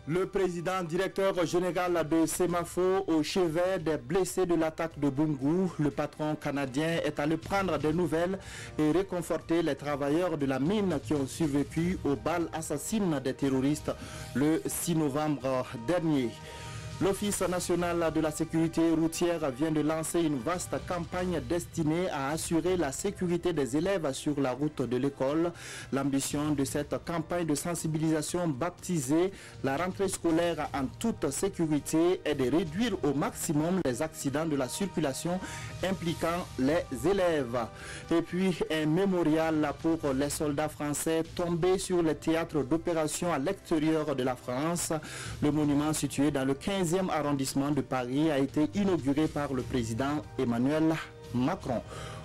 Le président directeur général de Semafo au chevet des blessés de l'attaque de Bungu, le patron canadien est allé prendre des nouvelles et réconforter les travailleurs de la mine qui ont survécu aux balles assassines des terroristes le 6 novembre dernier. L'Office national de la sécurité routière vient de lancer une vaste campagne destinée à assurer la sécurité des élèves sur la route de l'école. L'ambition de cette campagne de sensibilisation baptisée « La rentrée scolaire en toute sécurité » est de réduire au maximum les accidents de la circulation impliquant les élèves. Et puis un mémorial pour les soldats français tombés sur les théâtres d'opération à l'extérieur de la France. Le monument situé dans le 15e arrondissement de Paris a été inauguré par le président Emmanuel Macron.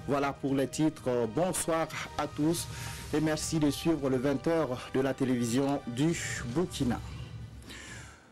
Voilà pour les titres. Bonsoir à tous et merci de suivre le 20h de la télévision du Burkina.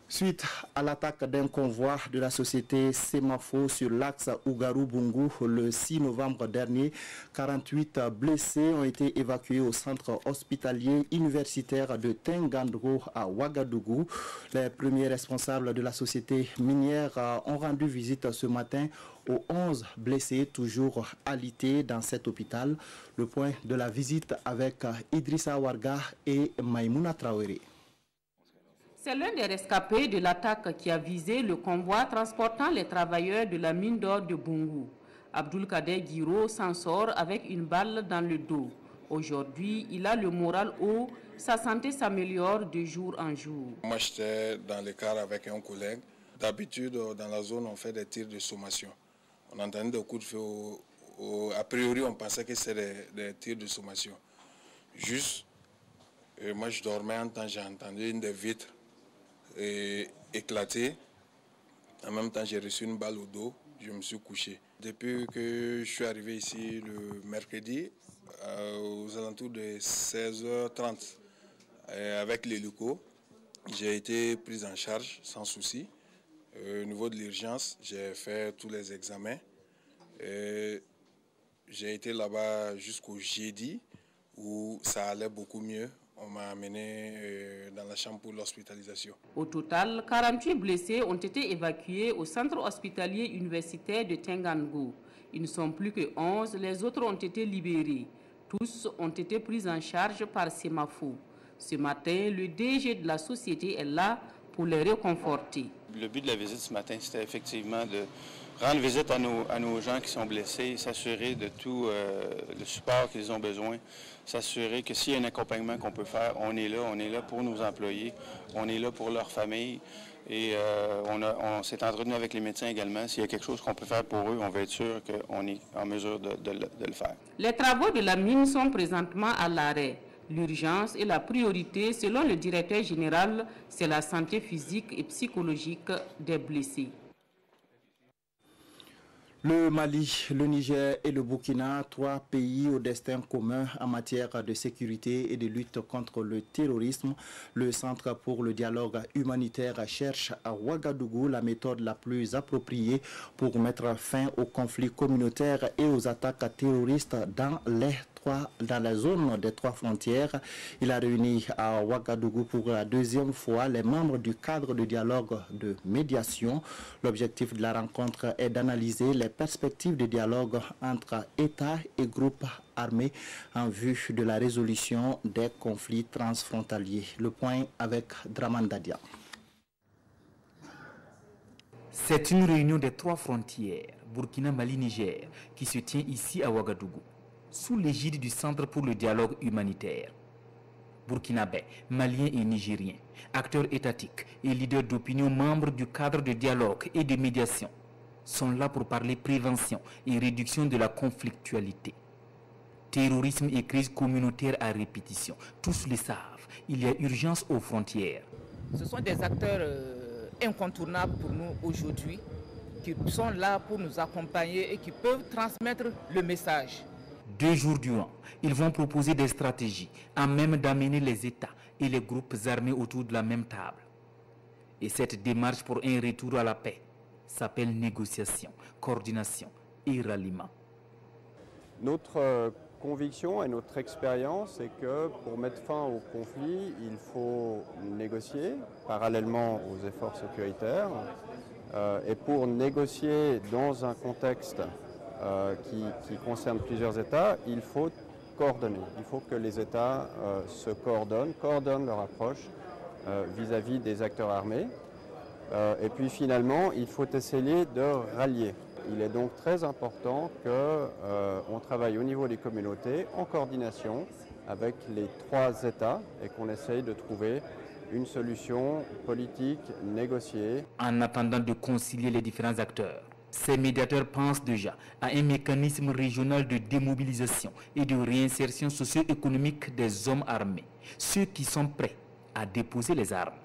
Suite à l'attaque d'un convoi de la société Semafo sur l'axe Ougarou-Bungu le 6 novembre dernier, 48 blessés ont été évacués au centre hospitalier universitaire de Tengandro à Ouagadougou. Les premiers responsables de la société minière ont rendu visite ce matin aux 11 blessés toujours alités dans cet hôpital. Le point de la visite avec Idrissa Warga et Maïmouna Traoré. C'est l'un des rescapés de l'attaque qui a visé le convoi transportant les travailleurs de la mine d'or de Bungu. Abdul Kader Giro s'en sort avec une balle dans le dos. Aujourd'hui, il a le moral haut, sa santé s'améliore de jour en jour. Moi, j'étais dans le car avec un collègue. D'habitude, dans la zone, on fait des tirs de sommation. On entendait des coups de feu. A priori, on pensait que c'était des tirs de sommation. Juste, moi, je dormais en temps, j'ai entendu une des vitres éclaté. En même temps, j'ai reçu une balle au dos. Je me suis couché. Depuis que je suis arrivé ici le mercredi, aux alentours de 16h30, avec l'hélico, j'ai été pris en charge sans souci. Au niveau de l'urgence, j'ai fait tous les examens. J'ai été là-bas jusqu'au jeudi où ça allait beaucoup mieux. On m'a amené dans la chambre pour l'hospitalisation. Au total, 48 blessés ont été évacués au centre hospitalier universitaire de Tengandou. Ils ne sont plus que 11, les autres ont été libérés. Tous ont été pris en charge par Semafo. Ce matin, le DG de la société est là pour les réconforter. Le but de la visite ce matin, c'était effectivement de rendre visite à nos gens qui sont blessés, s'assurer de tout le support qu'ils ont besoin, s'assurer que s'il y a un accompagnement qu'on peut faire, on est là pour nos employés, on est là pour leur famille et on s'est entretenu avec les médecins également. S'il y a quelque chose qu'on peut faire pour eux, on va être sûr qu'on est en mesure de le faire. Les travaux de la mine sont présentement à l'arrêt. L'urgence et la priorité, selon le directeur général, c'est la santé physique et psychologique des blessés. Le Mali, le Niger et le Burkina, 3 pays au destin commun en matière de sécurité et de lutte contre le terrorisme. Le Centre pour le dialogue humanitaire cherche à Ouagadougou la méthode la plus appropriée pour mettre fin aux conflits communautaires et aux attaques terroristes dans la zone des 3 frontières. Il a réuni à Ouagadougou pour la 2e fois les membres du cadre de dialogue de médiation. L'objectif de la rencontre est d'analyser les perspectives de dialogue entre États et groupes armés en vue de la résolution des conflits transfrontaliers. Le point avec Draman Dadia. C'est une réunion des 3 frontières, Burkina, Mali, Niger, qui se tient ici à Ouagadougou, sous l'égide du Centre pour le dialogue humanitaire. Burkinabés, Maliens et Nigériens, acteurs étatiques et leaders d'opinion membres du cadre de dialogue et de médiation sont là pour parler prévention et réduction de la conflictualité. Terrorisme et crise communautaire à répétition, tous le savent, il y a urgence aux frontières. Ce sont des acteurs incontournables pour nous aujourd'hui, qui sont là pour nous accompagner et qui peuvent transmettre le message. 2 jours durant, ils vont proposer des stratégies à même d'amener les États et les groupes armés autour de la même table. Et cette démarche pour un retour à la paix s'appelle négociation, coordination et ralliement. Notre conviction et notre expérience, c'est que pour mettre fin au conflit, il faut négocier parallèlement aux efforts sécuritaires. Et pour négocier dans un contexte qui concerne plusieurs États, il faut coordonner. Il faut que les États se coordonnent leur approche vis-à-vis des acteurs armés. Et puis finalement, il faut essayer de rallier. Il est donc très important qu'on travaille au niveau des communautés en coordination avec les 3 États et qu'on essaye de trouver une solution politique négociée. En attendant de concilier les différents acteurs, ces médiateurs pensent déjà à un mécanisme régional de démobilisation et de réinsertion socio-économique des hommes armés, ceux qui sont prêts à déposer les armes.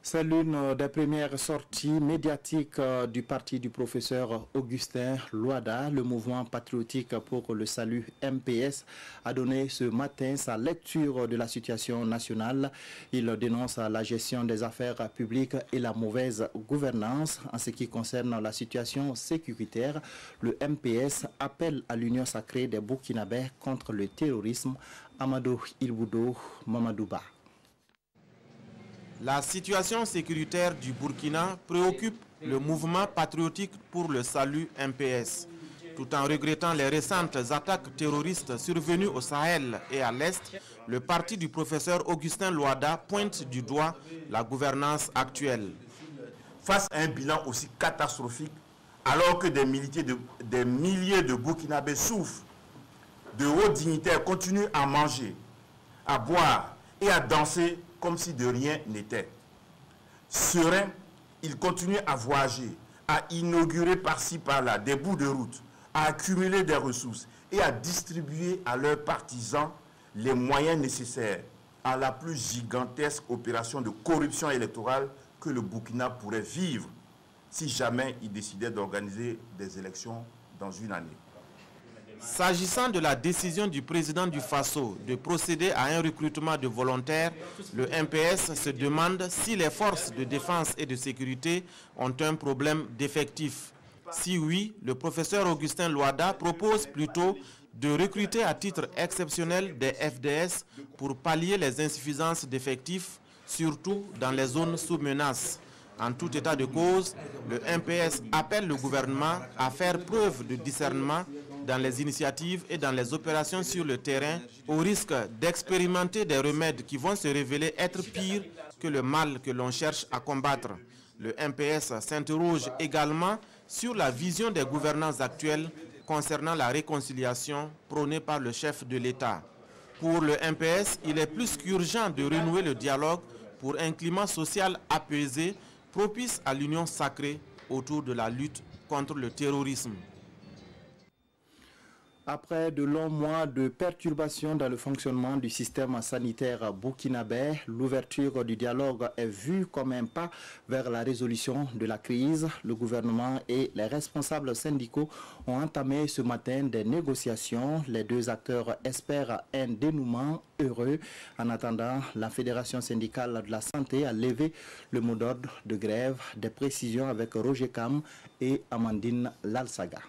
C'est l'une des premières sorties médiatiques du parti du professeur Augustin Loada. Le mouvement patriotique pour le salut MPS a donné ce matin sa lecture de la situation nationale. Il dénonce la gestion des affaires publiques et la mauvaise gouvernance. En ce qui concerne la situation sécuritaire, le MPS appelle à l'union sacrée des Burkinabés contre le terrorisme. Amadou Ilboudo, Mamadouba. La situation sécuritaire du Burkina préoccupe le mouvement patriotique pour le salut MPS. Tout en regrettant les récentes attaques terroristes survenues au Sahel et à l'Est, le parti du professeur Augustin Loada pointe du doigt la gouvernance actuelle. Face à un bilan aussi catastrophique, alors que des milliers de Burkinabés souffrent, de hauts dignitaires continuent à manger, à boire et à danser comme si de rien n'était. Sereins, ils continuent à voyager, à inaugurer par-ci par-là des bouts de route, à accumuler des ressources et à distribuer à leurs partisans les moyens nécessaires à la plus gigantesque opération de corruption électorale que le Burkina pourrait vivre si jamais il décidait d'organiser des élections dans une année. S'agissant de la décision du président du Faso de procéder à un recrutement de volontaires, le MPS se demande si les forces de défense et de sécurité ont un problème d'effectifs. Si oui, le professeur Augustin Loada propose plutôt de recruter à titre exceptionnel des FDS pour pallier les insuffisances d'effectifs, surtout dans les zones sous menace. En tout état de cause, le MPS appelle le gouvernement à faire preuve de discernement dans les initiatives et dans les opérations sur le terrain, au risque d'expérimenter des remèdes qui vont se révéler être pires que le mal que l'on cherche à combattre. Le MPS s'interroge également sur la vision des gouvernants actuels concernant la réconciliation prônée par le chef de l'État. Pour le MPS, il est plus qu'urgent de renouer le dialogue pour un climat social apaisé, propice à l'union sacrée autour de la lutte contre le terrorisme. Après de longs mois de perturbations dans le fonctionnement du système sanitaire burkinabé, l'ouverture du dialogue est vue comme un pas vers la résolution de la crise. Le gouvernement et les responsables syndicaux ont entamé ce matin des négociations. Les 2 acteurs espèrent un dénouement heureux. En attendant, la Fédération syndicale de la santé a levé le mot d'ordre de grève. Des précisions avec Roger Kam et Amandine Lalsaga.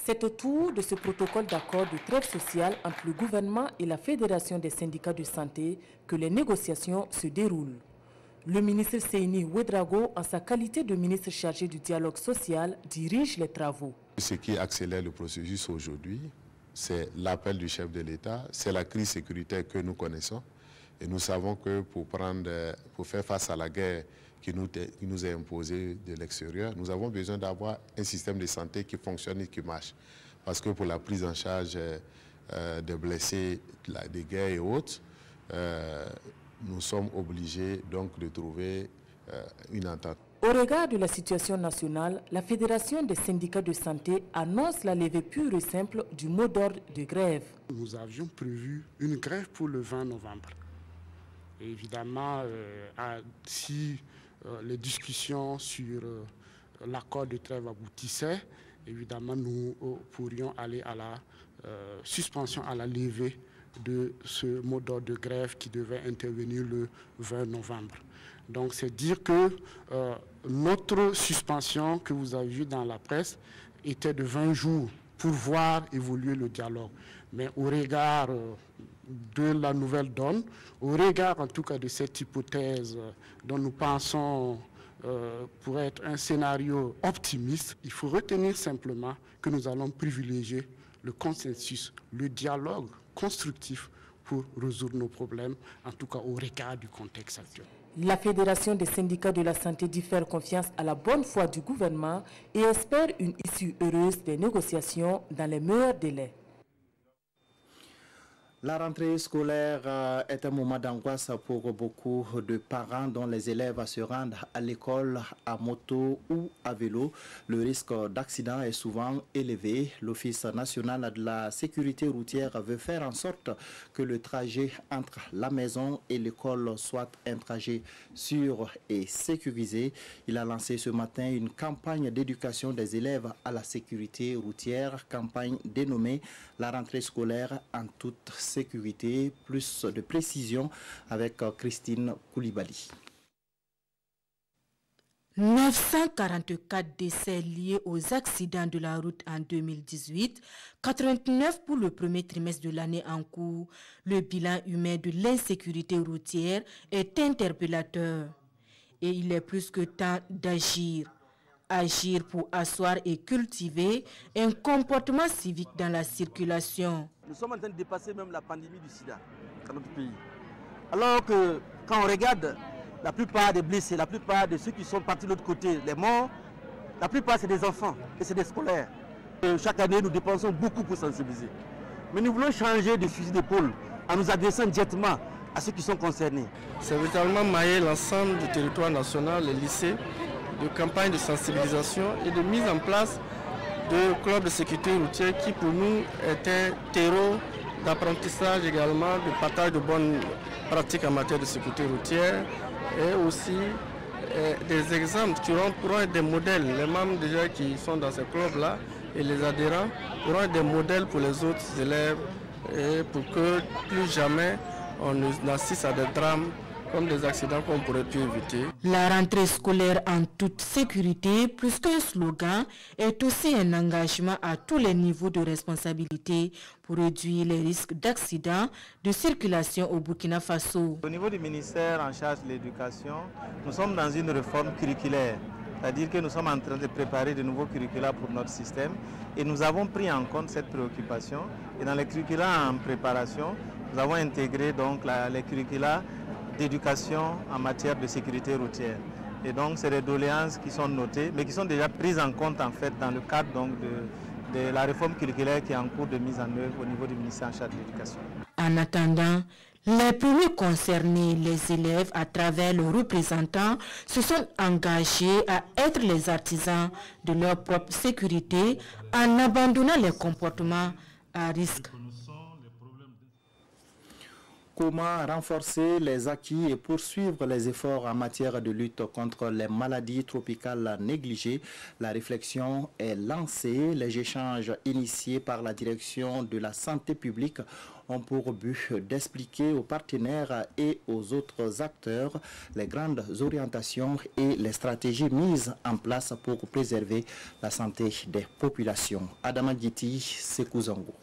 C'est autour de ce protocole d'accord de trêve sociale entre le gouvernement et la Fédération des syndicats de santé que les négociations se déroulent. Le ministre Seyni Ouedraogo, en sa qualité de ministre chargé du dialogue social, dirige les travaux. Ce qui accélère le processus aujourd'hui, c'est l'appel du chef de l'État, c'est la crise sécuritaire que nous connaissons. Et nous savons que pour faire face à la guerre qui nous est imposée de l'extérieur, nous avons besoin d'avoir un système de santé qui fonctionne et qui marche. Parce que pour la prise en charge des blessés, des guerres et autres, nous sommes obligés donc de trouver une entente. Au regard de la situation nationale, la Fédération des syndicats de santé annonce la levée pure et simple du mot d'ordre de grève. Nous avions prévu une grève pour le 20 novembre. Et évidemment, si les discussions sur l'accord de trêve aboutissaient, évidemment, nous pourrions aller à la suspension, à la levée de ce mot d'ordre de grève qui devait intervenir le 20 novembre. Donc, c'est dire que notre suspension que vous avez vue dans la presse était de 20 jours pour voir évoluer le dialogue. Mais au regard de la nouvelle donne, au regard en tout cas de cette hypothèse dont nous pensons pour être un scénario optimiste, il faut retenir simplement que nous allons privilégier le consensus, le dialogue constructif pour résoudre nos problèmes, en tout cas au regard du contexte actuel. La Fédération des syndicats de la santé dit faire confiance à la bonne foi du gouvernement et espère une issue heureuse des négociations dans les meilleurs délais. La rentrée scolaire est un moment d'angoisse pour beaucoup de parents dont les élèves se rendent à l'école à moto ou à vélo. Le risque d'accident est souvent élevé. L'Office national de la sécurité routière veut faire en sorte que le trajet entre la maison et l'école soit un trajet sûr et sécurisé. Il a lancé ce matin une campagne d'éducation des élèves à la sécurité routière, campagne dénommée La rentrée scolaire en toute sécurité. Plus de précision avec Christine Koulibaly. 944 décès liés aux accidents de la route en 2018, 89 pour le premier trimestre de l'année en cours. Le bilan humain de l'insécurité routière est interpellateur. Et il est plus que temps d'agir. Agir pour asseoir et cultiver un comportement civique dans la circulation. Nous sommes en train de dépasser même la pandémie du sida dans notre pays. Alors que quand on regarde la plupart des blessés, la plupart de ceux qui sont partis de l'autre côté, les morts, la plupart c'est des enfants et c'est des scolaires. Chaque année nous dépensons beaucoup pour sensibiliser. Mais nous voulons changer de fusil d'épaule en nous adressant directement à ceux qui sont concernés. C'est véritablement mailler l'ensemble du territoire national, les lycées, de campagnes de sensibilisation et de mise en place de clubs de sécurité routière qui pour nous est un terreau d'apprentissage également, de partage de bonnes pratiques en matière de sécurité routière et aussi des exemples qui pourront être des modèles. Les membres déjà qui sont dans ces clubs-là et les adhérents pourront être des modèles pour les autres élèves et pour que plus jamais on assiste à des drames comme des accidents qu'on pourrait pu éviter. La rentrée scolaire en toute sécurité, plus qu'un slogan, est aussi un engagement à tous les niveaux de responsabilité pour réduire les risques d'accidents de circulation au Burkina Faso. Au niveau du ministère en charge de l'éducation, nous sommes dans une réforme curriculaire. C'est-à-dire que nous sommes en train de préparer de nouveaux curricula pour notre système et nous avons pris en compte cette préoccupation. Et dans les curricula en préparation, nous avons intégré donc les curricula d'éducation en matière de sécurité routière. Et donc, c'est des doléances qui sont notées, mais qui sont déjà prises en compte en fait dans le cadre donc, de la réforme curriculaire qui est en cours de mise en œuvre au niveau du ministère en charge de l'éducation. En attendant, les premiers concernés, les élèves, à travers leurs représentants, se sont engagés à être les artisans de leur propre sécurité en abandonnant les comportements à risque. Comment renforcer les acquis et poursuivre les efforts en matière de lutte contre les maladies tropicales négligées? La réflexion est lancée. Les échanges initiés par la direction de la santé publique ont pour but d'expliquer aux partenaires et aux autres acteurs les grandes orientations et les stratégies mises en place pour préserver la santé des populations. Adama Giti, Sekou Zango.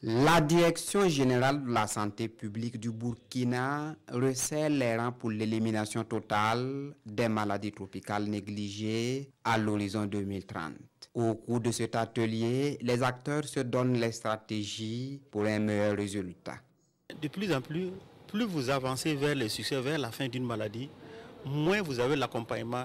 La Direction générale de la santé publique du Burkina resserre les rangs pour l'élimination totale des maladies tropicales négligées à l'horizon 2030. Au cours de cet atelier, les acteurs se donnent les stratégies pour un meilleur résultat. De plus en plus, plus vous avancez vers le succès, vers la fin d'une maladie, moins vous avez l'accompagnement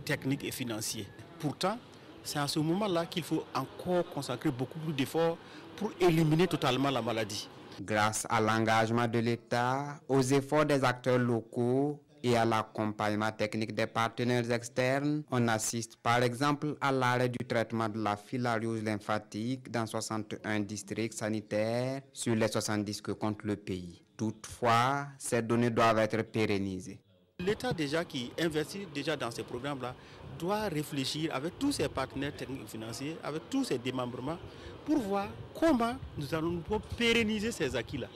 technique et financier. Pourtant, c'est à ce moment-là qu'il faut encore consacrer beaucoup plus d'efforts pour éliminer totalement la maladie. Grâce à l'engagement de l'État, aux efforts des acteurs locaux et à l'accompagnement technique des partenaires externes, on assiste par exemple à l'arrêt du traitement de la filariose lymphatique dans 61 districts sanitaires sur les 70 que compte le pays. Toutefois, ces données doivent être pérennisées. L'État déjà qui investit déjà dans ces programmes-là doit réfléchir avec tous ses partenaires techniques et financiers, avec tous ses démembrements, pour voir comment nous allons pérenniser ces acquis-là.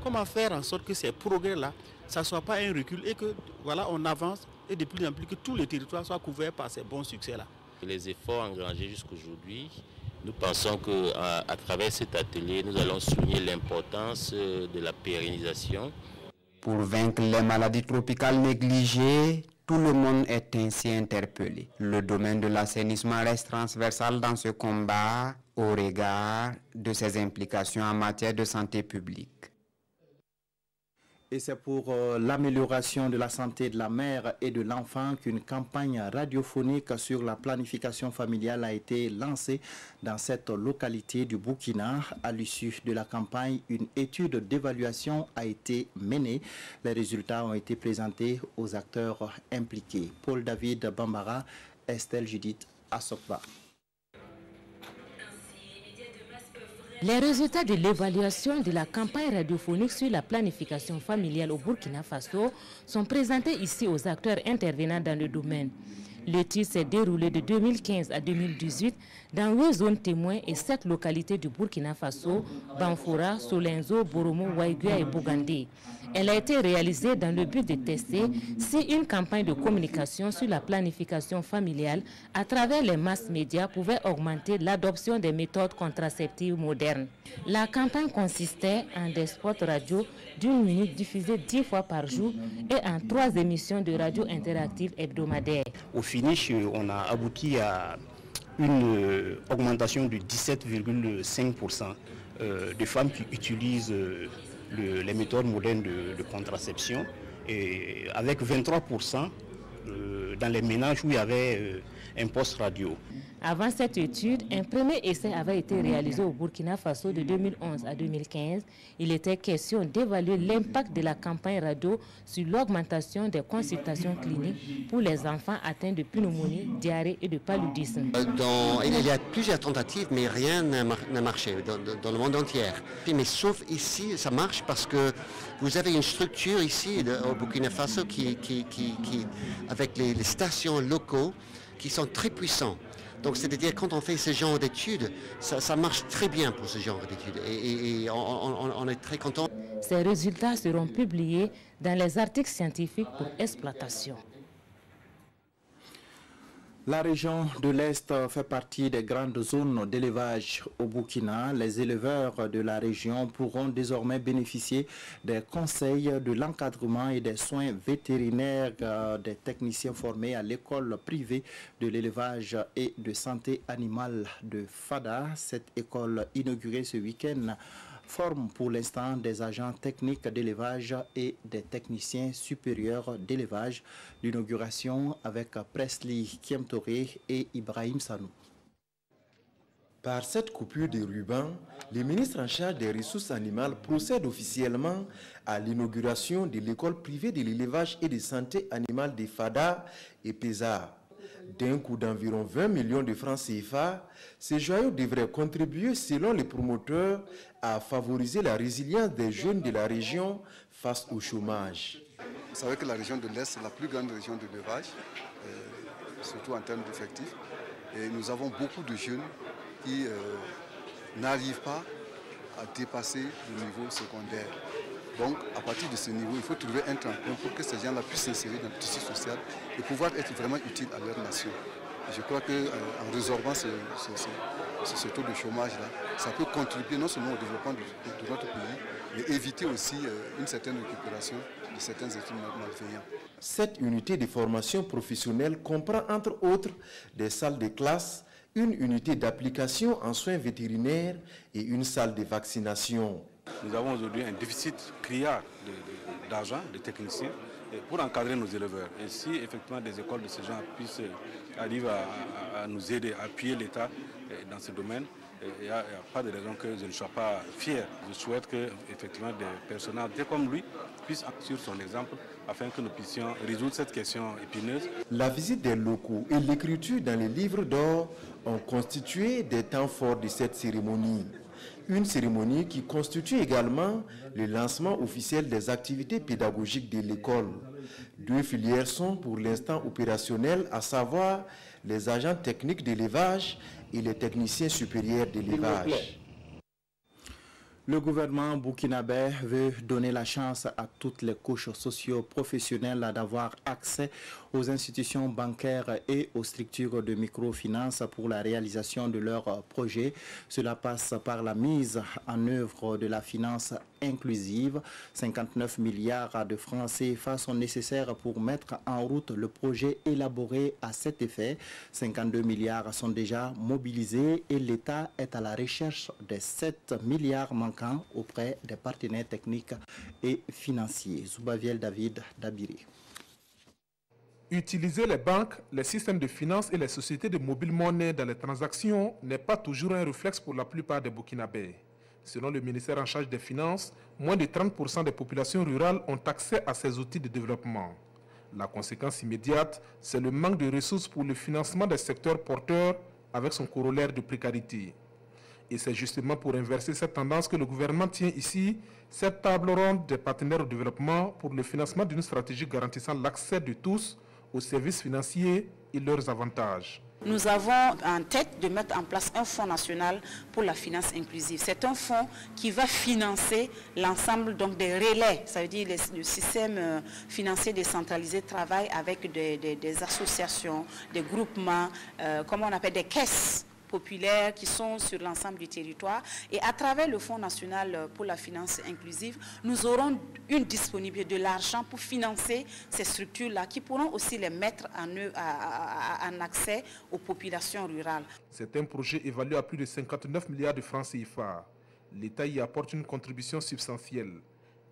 Comment faire en sorte que ces progrès-là, ça ne soit pas un recul et que voilà, on avance et de plus en plus que tous les territoires soient couverts par ces bons succès-là. Les efforts engagés jusqu'aujourd'hui, nous pensons qu'à travers cet atelier, nous allons souligner l'importance de la pérennisation. Pour vaincre les maladies tropicales négligées, tout le monde est ainsi interpellé. Le domaine de l'assainissement reste transversal dans ce combat au regard de ses implications en matière de santé publique. Et c'est pour l'amélioration de la santé de la mère et de l'enfant qu'une campagne radiophonique sur la planification familiale a été lancée dans cette localité du Burkina. À l'issue de la campagne, une étude d'évaluation a été menée. Les résultats ont été présentés aux acteurs impliqués. Paul David Bambara, Estelle Judith Assokba. Les résultats de l'évaluation de la campagne radiophonique sur la planification familiale au Burkina Faso sont présentés ici aux acteurs intervenant dans le domaine. L'étude s'est déroulée de 2015 à 2018 dans 8 zones témoins et 7 localités du Burkina Faso, Banfora, Solenzo, Boromo, Waiguia et Bougandé. Elle a été réalisée dans le but de tester si une campagne de communication sur la planification familiale à travers les masses médias pouvait augmenter l'adoption des méthodes contraceptives modernes. La campagne consistait en des spots radio d'1 minute diffusés 10 fois par jour et en 3 émissions de radio interactives hebdomadaires. Au finish, on a abouti à une augmentation de 17,5% de femmes qui utilisent les méthodes modernes de contraception, et avec 23% dans les ménages où il y avait un poste radio. Avant cette étude, un premier essai avait été réalisé au Burkina Faso de 2011 à 2015. Il était question d'évaluer l'impact de la campagne radio sur l'augmentation des consultations cliniques pour les enfants atteints de pneumonie, diarrhée et de paludisme. Il y a plusieurs tentatives, mais rien n'a marché dans le monde entier. Mais sauf ici, ça marche parce que vous avez une structure ici au Burkina Faso avec les stations locaux qui sont très puissants. Donc c'est-à-dire quand on fait ce genre d'études, ça marche très bien pour ce genre d'études et on est très content. Ces résultats seront publiés dans les articles scientifiques pour exploitation. La région de l'Est fait partie des grandes zones d'élevage au Burkina. Les éleveurs de la région pourront désormais bénéficier des conseils, de l'encadrement et des soins vétérinaires des techniciens formés à l'école privée de l'élevage et de santé animale de Fada. Cette école inaugurée ce week-end forme pour l'instant des agents techniques d'élevage et des techniciens supérieurs d'élevage. L'inauguration avec Presley Kiemtoré et Ibrahim Sanou. Par cette coupure de ruban, le ministre en charge des ressources animales procède officiellement à l'inauguration de l'école privée de l'élevage et de santé animale de Fada et Pézard. D'un coût d'environ 20 millions de francs CFA, ces joyaux devraient contribuer, selon les promoteurs, à favoriser la résilience des jeunes de la région face au chômage. Vous savez que la région de l'Est est la plus grande région de l'élevage, surtout en termes d'effectifs. Et nous avons beaucoup de jeunes qui n'arrivent pas à dépasser le niveau secondaire. Donc, à partir de ce niveau, il faut trouver un tremplin pour que ces gens-là puissent s'insérer dans le tissu social et pouvoir être vraiment utiles à leur nation. Et je crois qu'en résorbant ce taux de chômage-là, ça peut contribuer non seulement au développement de notre pays, mais éviter aussi une certaine récupération de certains études malveillants. Cette unité de formation professionnelle comprend entre autres des salles de classe, une unité d'application en soins vétérinaires et une salle de vaccination. Nous avons aujourd'hui un déficit criard d'argent, de techniciens, pour encadrer nos éleveurs. Et si effectivement des écoles de ce genre arrivent à nous aider, à appuyer l'État dans ce domaine, il n'y a pas de raison que je ne sois pas fier. Je souhaite que effectivement des personnalités comme lui puissent suivre son exemple afin que nous puissions résoudre cette question épineuse. La visite des locaux et l'écriture dans les livres d'or ont constitué des temps forts de cette cérémonie. Une cérémonie qui constitue également le lancement officiel des activités pédagogiques de l'école. 2 filières sont pour l'instant opérationnelles, à savoir les agents techniques d'élevage et les techniciens supérieurs d'élevage. Le gouvernement burkinabé veut donner la chance à toutes les couches socio-professionnelles d'avoir accès aux institutions bancaires et aux structures de microfinance pour la réalisation de leurs projets. Cela passe par la mise en œuvre de la finance inclusive. 59 milliards de francs CFA sont nécessaires pour mettre en route le projet élaboré à cet effet. 52 milliards sont déjà mobilisés et l'État est à la recherche des 7 milliards manquants auprès des partenaires techniques et financiers. Zoubaviel David Dabiri. Utiliser les banques, les systèmes de finances et les sociétés de mobile monnaie dans les transactions n'est pas toujours un réflexe pour la plupart des Burkinabés. Selon le ministère en charge des Finances, moins de 30% des populations rurales ont accès à ces outils de développement. La conséquence immédiate, c'est le manque de ressources pour le financement des secteurs porteurs avec son corollaire de précarité. Et c'est justement pour inverser cette tendance que le gouvernement tient ici cette table ronde des partenaires au développement pour le financement d'une stratégie garantissant l'accès de tous aux services financiers et leurs avantages. Nous avons en tête de mettre en place un fonds national pour la finance inclusive. C'est un fonds qui va financer l'ensemble des relais, ça veut dire le système financier décentralisé travaille avec des associations, des groupements, comme on appelle des caisses populaires qui sont sur l'ensemble du territoire. Et à travers le Fonds national pour la finance inclusive, nous aurons une disponibilité de l'argent pour financer ces structures-là qui pourront aussi les mettre en accès aux populations rurales. C'est un projet évalué à plus de 59 milliards de francs CFA. L'État y apporte une contribution substantielle.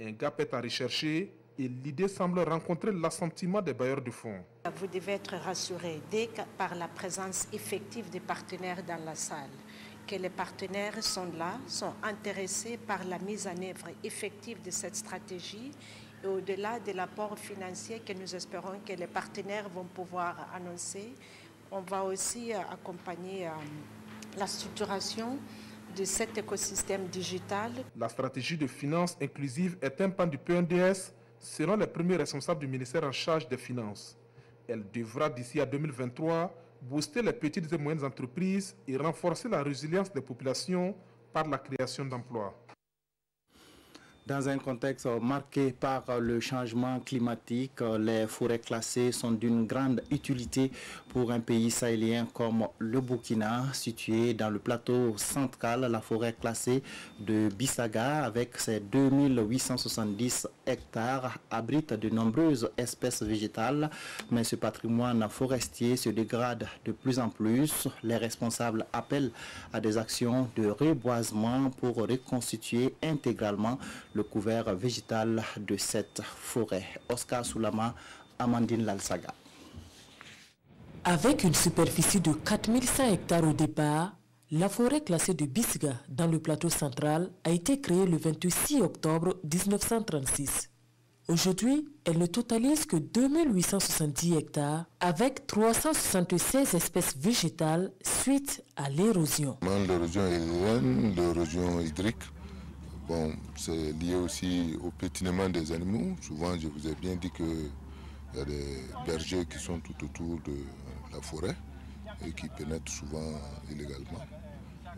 Un gap est à rechercher et l'idée semble rencontrer l'assentiment des bailleurs de fonds. Vous devez être rassuré dès que par la présence effective des partenaires dans la salle, que les partenaires sont là, sont intéressés par la mise en œuvre effective de cette stratégie et au-delà de l'apport financier que nous espérons que les partenaires vont pouvoir annoncer, on va aussi accompagner la structuration de cet écosystème digital. La stratégie de finance inclusive est un pan du PNDS selon les premiers responsables du ministère en charge des Finances. Elle devra d'ici à 2023 booster les petites et moyennes entreprises et renforcer la résilience des populations par la création d'emplois. Dans un contexte marqué par le changement climatique, les forêts classées sont d'une grande utilité pour un pays sahélien comme le Burkina, situé dans le plateau central. La forêt classée de Bissaga, avec ses 2870 hectares, abrite de nombreuses espèces végétales, mais ce patrimoine forestier se dégrade de plus en plus. Les responsables appellent à des actions de reboisement pour reconstituer intégralement le couvert végétal de cette forêt. Oscar Soulama, Amandine Lalsaga. Avec une superficie de 4100 hectares au départ, la forêt classée de Bisga dans le plateau central a été créée le 26 octobre 1936. Aujourd'hui, elle ne totalise que 2870 hectares avec 376 espèces végétales suite à l'érosion. L'érosion aérienne, l'érosion hydrique, bon, c'est lié aussi au pétinement des animaux. Souvent, je vous ai bien dit qu'il y a des bergers qui sont tout autour de la forêt et qui pénètrent souvent illégalement.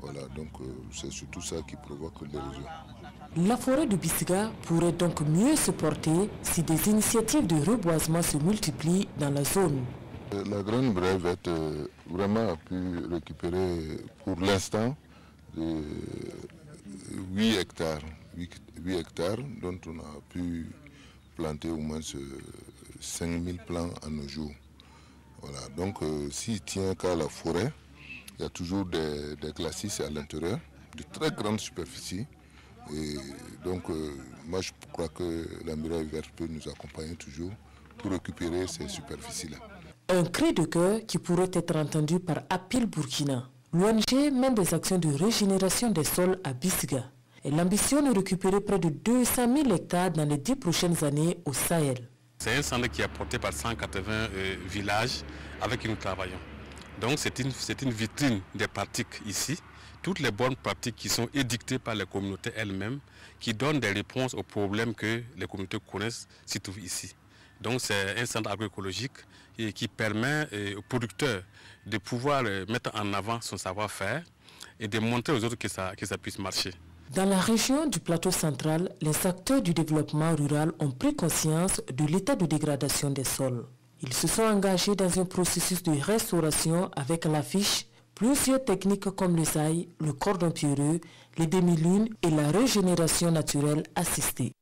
Voilà, donc c'est surtout ça qui provoque l'érosion. La forêt de Bisga pourrait donc mieux se porter si des initiatives de reboisement se multiplient dans la zone. La Grande Brèvette vraiment a pu récupérer pour l'instant 8 hectares. 8 hectares dont on a pu planter au moins 5000 plants en nos jours. Voilà, donc s'il tient qu'à la forêt, il y a toujours des glacis à l'intérieur, de très grandes superficies. Et donc, moi, je crois que la muraille verte peut nous accompagner toujours pour récupérer ces superficies-là. Un cri de cœur qui pourrait être entendu par Apil Burkina. L'ONG mène des actions de régénération des sols à Bisga. Elle ambitionne de récupérer près de 200 000 hectares dans les 10 prochaines années au Sahel. C'est un centre qui est porté par 180 villages avec qui nous travaillons. Donc c'est une vitrine des pratiques ici. Toutes les bonnes pratiques qui sont édictées par les communautés elles-mêmes, qui donnent des réponses aux problèmes que les communautés connaissent, s'y trouvent ici. Donc c'est un centre agroécologique qui permet aux producteurs de pouvoir mettre en avant son savoir-faire et de montrer aux autres que ça puisse marcher. Dans la région du plateau central, les acteurs du développement rural ont pris conscience de l'état de dégradation des sols. Ils se sont engagés dans un processus de restauration avec l'affiche plusieurs techniques comme le saï, le cordon pierreux, les demi-lunes et la régénération naturelle assistée.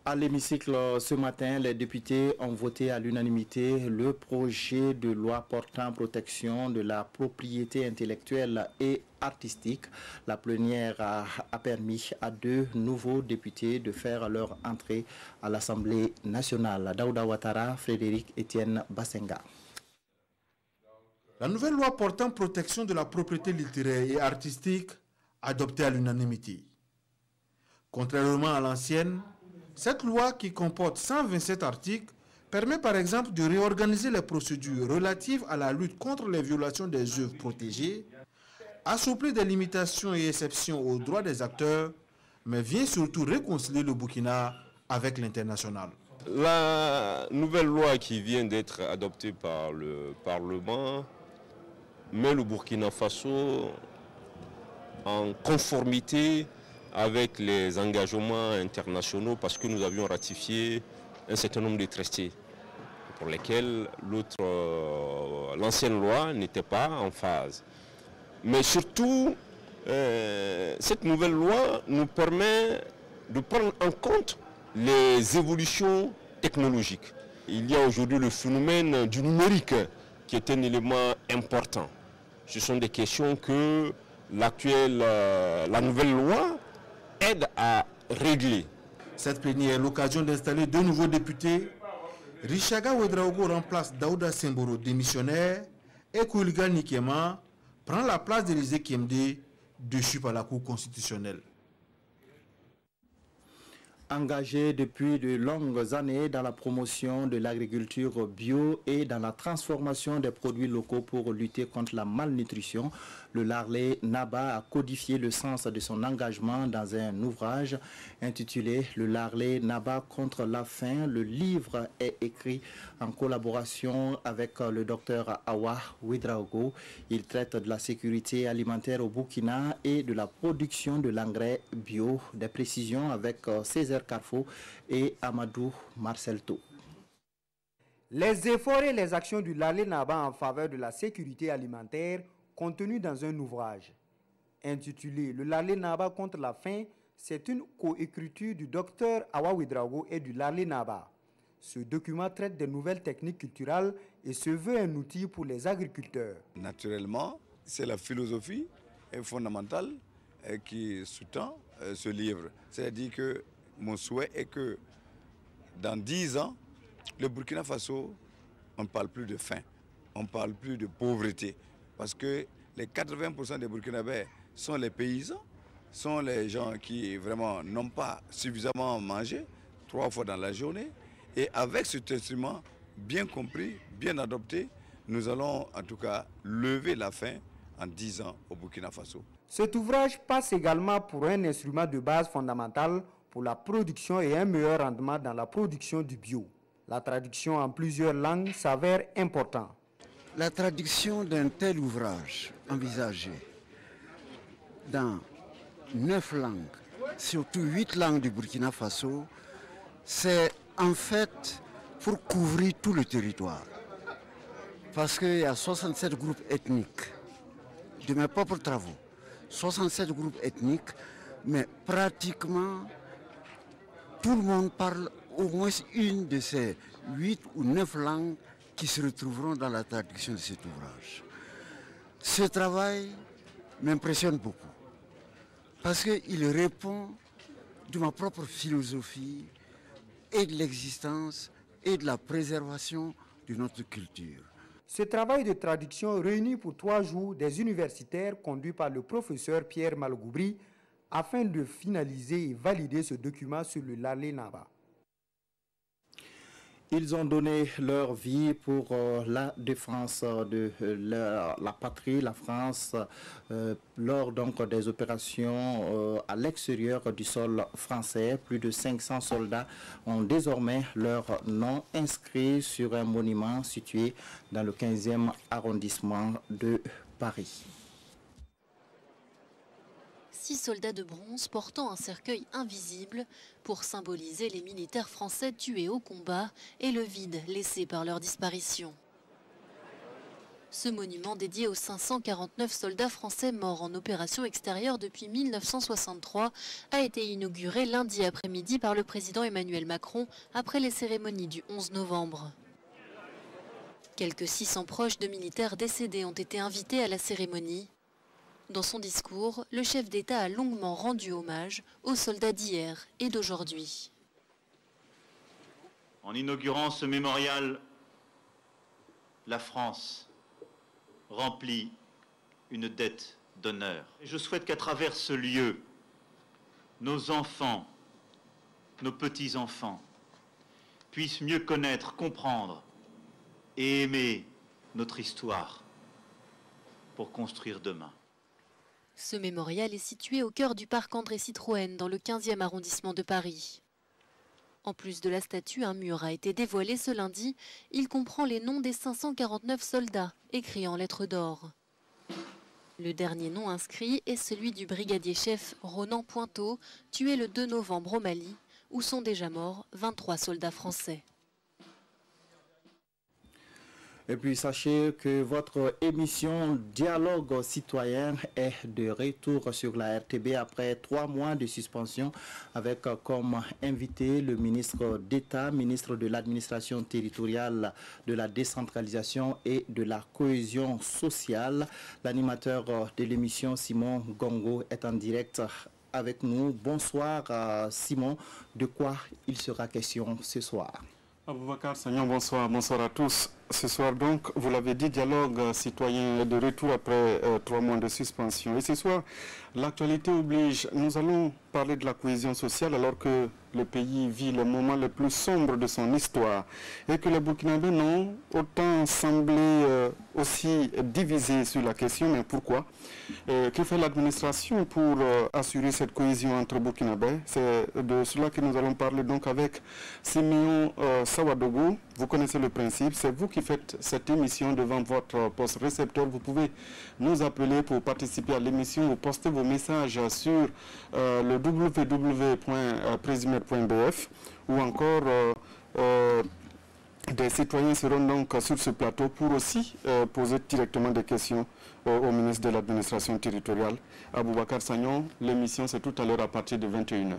À l'hémicycle ce matin, les députés ont voté à l'unanimité le projet de loi portant protection de la propriété intellectuelle et artistique. La plénière a permis à 2 nouveaux députés de faire leur entrée à l'Assemblée nationale. Daouda Ouattara, Frédéric Etienne Bassenga. La nouvelle loi portant protection de la propriété littéraire et artistique, adoptée à l'unanimité. Contrairement à l'ancienne, cette loi qui comporte 127 articles permet par exemple de réorganiser les procédures relatives à la lutte contre les violations des œuvres protégées, assouplir des limitations et exceptions aux droits des acteurs, mais vient surtout réconcilier le Burkina avec l'international. La nouvelle loi qui vient d'être adoptée par le Parlement met le Burkina Faso en conformité avec les engagements internationaux parce que nous avions ratifié un certain nombre de traités pour lesquels l'ancienne loi n'était pas en phase. Mais surtout, cette nouvelle loi nous permet de prendre en compte les évolutions technologiques. Il y a aujourd'hui le phénomène du numérique qui est un élément important. Ce sont des questions que la nouvelle loi aide à régler. Cette plénière est l'occasion d'installer 2 nouveaux députés. Rishaga Ouedraogo remplace Daouda Semboro, démissionnaire, et Kouliga Nikema prend la place d'Élysée Kiemde, déchu par la Cour constitutionnelle. Engagé depuis de longues années dans la promotion de l'agriculture bio et dans la transformation des produits locaux pour lutter contre la malnutrition, le Larlé Naba a codifié le sens de son engagement dans un ouvrage intitulé « Le Larlé Naba contre la faim ». Le livre est écrit en collaboration avec le docteur Awa Ouedraogo. Il traite de la sécurité alimentaire au Burkina et de la production de l'engrais bio. Des précisions avec Césaire Carrefour et Amadou Marcelto. Les efforts et les actions du Larlé Naba en faveur de la sécurité alimentaire contenus dans un ouvrage intitulé « Le Larlé Naba contre la faim », c'est une coécriture du docteur Awa Ouedraogo et du Larlé Naba. Ce document traite des nouvelles techniques culturelles et se veut un outil pour les agriculteurs. Naturellement, c'est la philosophie fondamentale qui sous-tend ce livre. C'est-à-dire que mon souhait est que dans 10 ans, le Burkina Faso, on ne parle plus de faim, on ne parle plus de pauvreté. Parce que les 80% des Burkinabés sont les paysans, sont les gens qui vraiment n'ont pas suffisamment mangé 3 fois dans la journée. Et avec cet instrument bien compris, bien adopté, nous allons en tout cas lever la faim en 10 ans au Burkina Faso. Cet ouvrage passe également pour un instrument de base fondamental pour la production et un meilleur rendement dans la production du bio. La traduction en plusieurs langues s'avère importante. La traduction d'un tel ouvrage envisagé dans 9 langues, surtout 8 langues du Burkina Faso, c'est en fait pour couvrir tout le territoire. Parce qu'il y a 67 groupes ethniques, de mes propres travaux, 67 groupes ethniques, mais pratiquement tout le monde parle au moins une de ces 8 ou 9 langues qui se retrouveront dans la traduction de cet ouvrage. Ce travail m'impressionne beaucoup parce qu'il répond de ma propre philosophie et de l'existence et de la préservation de notre culture. Ce travail de traduction réunit pour 3 jours des universitaires conduits par le professeur Pierre Malgoubri afin de finaliser et valider ce document sur le Larlé Naba. Ils ont donné leur vie pour la défense de la patrie, la France, lors donc des opérations à l'extérieur du sol français. Plus de 500 soldats ont désormais leur nom inscrit sur un monument situé dans le 15e arrondissement de Paris. 6 soldats de bronze portant un cercueil invisible pour symboliser les militaires français tués au combat et le vide laissé par leur disparition. Ce monument dédié aux 549 soldats français morts en opération extérieure depuis 1963 a été inauguré lundi après-midi par le président Emmanuel Macron après les cérémonies du 11 novembre. Quelques 600 proches de militaires décédés ont été invités à la cérémonie. Dans son discours, le chef d'État a longuement rendu hommage aux soldats d'hier et d'aujourd'hui. En inaugurant ce mémorial, la France remplit une dette d'honneur. Je souhaite qu'à travers ce lieu, nos enfants, nos petits-enfants, puissent mieux connaître, comprendre et aimer notre histoire pour construire demain. Ce mémorial est situé au cœur du parc André Citroën, dans le 15e arrondissement de Paris. En plus de la statue, un mur a été dévoilé ce lundi. Il comprend les noms des 549 soldats, écrits en lettres d'or. Le dernier nom inscrit est celui du brigadier-chef Ronan Pointeau, tué le 2 novembre au Mali, où sont déjà morts 23 soldats français. Et puis sachez que votre émission Dialogue citoyen est de retour sur la RTB après 3 mois de suspension avec comme invité le ministre d'État, ministre de l'administration territoriale, de la décentralisation et de la cohésion sociale. L'animateur de l'émission Simon Gongo est en direct avec nous. Bonsoir Simon, de quoi il sera question ce soir? Aboubacar Sagnon, bonsoir, bonsoir à tous. Ce soir donc, vous l'avez dit, dialogue citoyen est de retour après 3 mois de suspension. Et ce soir, l'actualité oblige, nous allons parler de la cohésion sociale alors que le pays vit le moment le plus sombre de son histoire et que les Burkinabés n'ont autant semblé aussi divisés sur la question. Mais pourquoi? Que fait l'administration pour assurer cette cohésion entre Burkinabés? C'est de cela que nous allons parler donc avec Simeon Sawadogo. Vous connaissez le principe, c'est vous qui faites cette émission devant votre poste récepteur. Vous pouvez nous appeler pour participer à l'émission ou poster vos messages sur le www.presimer.bf ou encore des citoyens seront donc sur ce plateau pour aussi poser directement des questions au ministre de l'administration territoriale. Aboubacar Sagnon, l'émission c'est tout à l'heure à partir de 21h.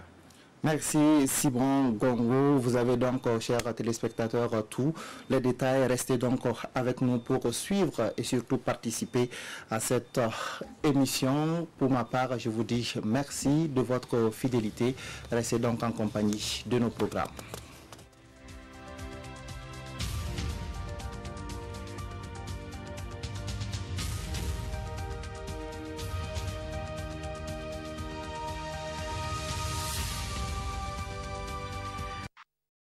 Merci Simon Gongo. Vous avez donc, chers téléspectateurs, tous les détails. Restez donc avec nous pour suivre et surtout participer à cette émission. Pour ma part, je vous dis merci de votre fidélité. Restez donc en compagnie de nos programmes.